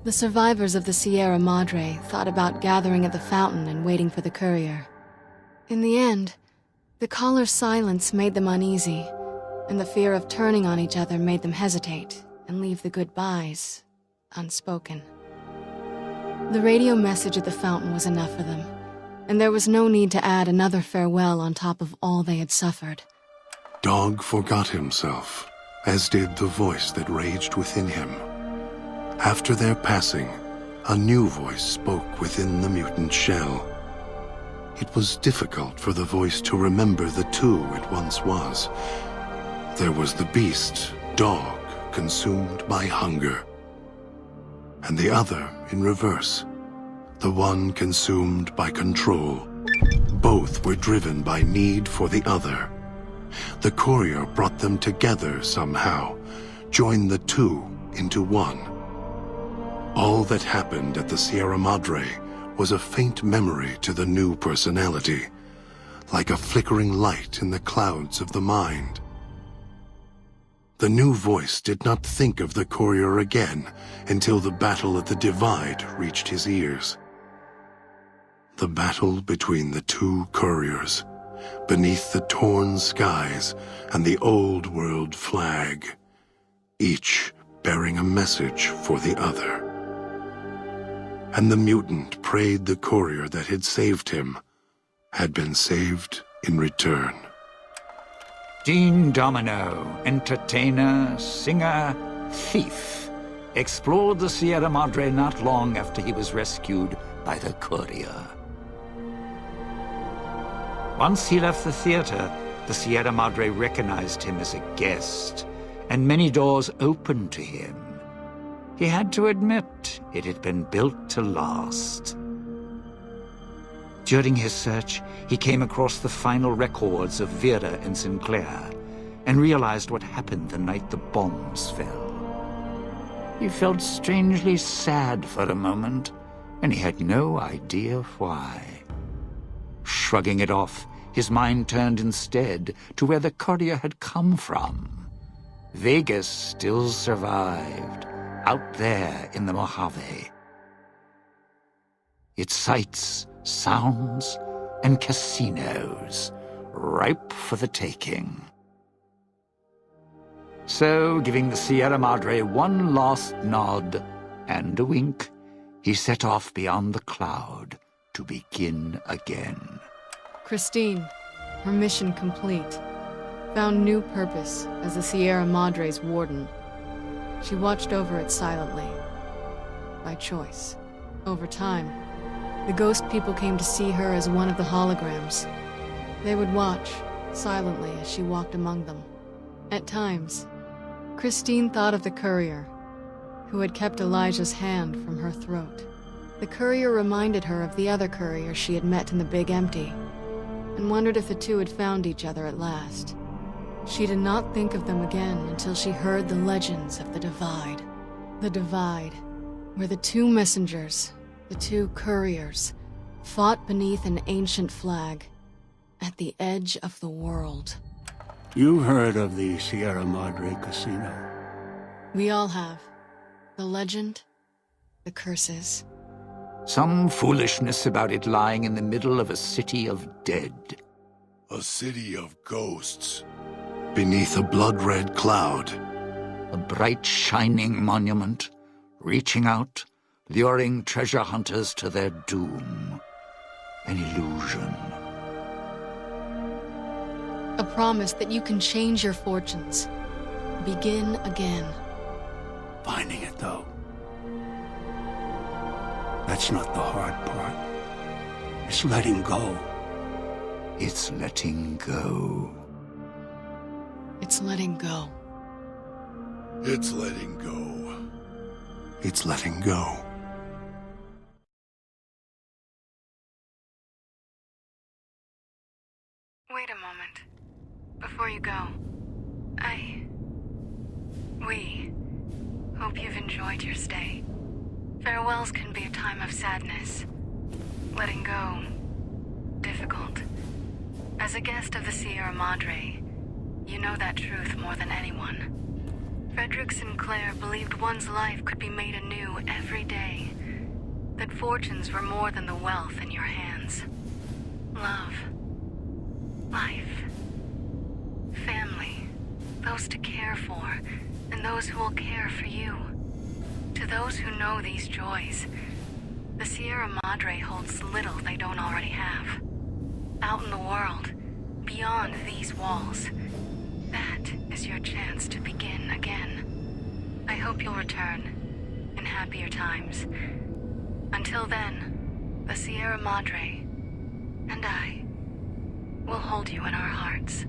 The survivors of the Sierra Madre thought about gathering at the fountain and waiting for the courier. In the end, the caller's silence made them uneasy, and the fear of turning on each other made them hesitate and leave the goodbyes unspoken. The radio message at the fountain was enough for them, and there was no need to add another farewell on top of all they had suffered. Dog forgot himself, as did the voice that raged within him. After their passing, a new voice spoke within the mutant shell. It was difficult for the voice to remember the two it once was. There was the beast, Dog, consumed by hunger. And the other in reverse, the one consumed by control. Both were driven by need for the other. The courier brought them together somehow, joined the two into one. All that happened at the Sierra Madre was a faint memory to the new personality, like a flickering light in the clouds of the mind. The new voice did not think of the courier again until the battle at the Divide reached his ears. The battle between the two couriers, beneath the torn skies and the old world flag, each bearing a message for the other. And the mutant prayed the courier that had saved him had been saved in return. Dean Domino, entertainer, singer, thief, explored the Sierra Madre not long after he was rescued by the courier. Once he left the theater, the Sierra Madre recognized him as a guest, and many doors opened to him. He had to admit it had been built to last. During his search, he came across the final records of Vera and Sinclair, and realized what happened the night the bombs fell. He felt strangely sad for a moment, and he had no idea why. Shrugging it off, his mind turned instead to where the courier had come from. Vegas still survived, out there in the Mojave. Its sights, sounds, and casinos, ripe for the taking. So, giving the Sierra Madre one last nod and a wink, he set off beyond the cloud to begin again. Christine, her mission complete, found new purpose as the Sierra Madre's warden. She watched over it silently, by choice. Over time, the ghost people came to see her as one of the holograms. They would watch, silently, as she walked among them. At times, Christine thought of the courier, who had kept Elijah's hand from her throat. The courier reminded her of the other courier she had met in the Big Empty, and wondered if the two had found each other at last. She did not think of them again until she heard the legends of the Divide. The Divide, where the two messengers, the two couriers, fought beneath an ancient flag, at the edge of the world. You heard of the Sierra Madre Casino? We all have. The legend, the curses. Some foolishness about it lying in the middle of a city of dead. A city of ghosts. Beneath a blood-red cloud. A bright, shining monument, reaching out, luring treasure hunters to their doom. An illusion. A promise that you can change your fortunes. Begin again. Finding it, though. That's not the hard part. It's letting go. It's letting go. It's letting go. It's letting go. It's letting go. Wait a moment. Before you go, we hope you've enjoyed your stay. Farewells can be a time of sadness. Letting go, difficult. As a guest of the Sierra Madre, you know that truth more than anyone. Frederick Sinclair believed one's life could be made anew every day. that fortunes were more than the wealth in your hands. Love, life, family, those to care for, and those who will care for you. To those who know these joys, the Sierra Madre holds little they don't already have. Out in the world, beyond these walls, that is your chance to begin again. I hope you'll return in happier times. Until then, the Sierra Madre and I will hold you in our hearts.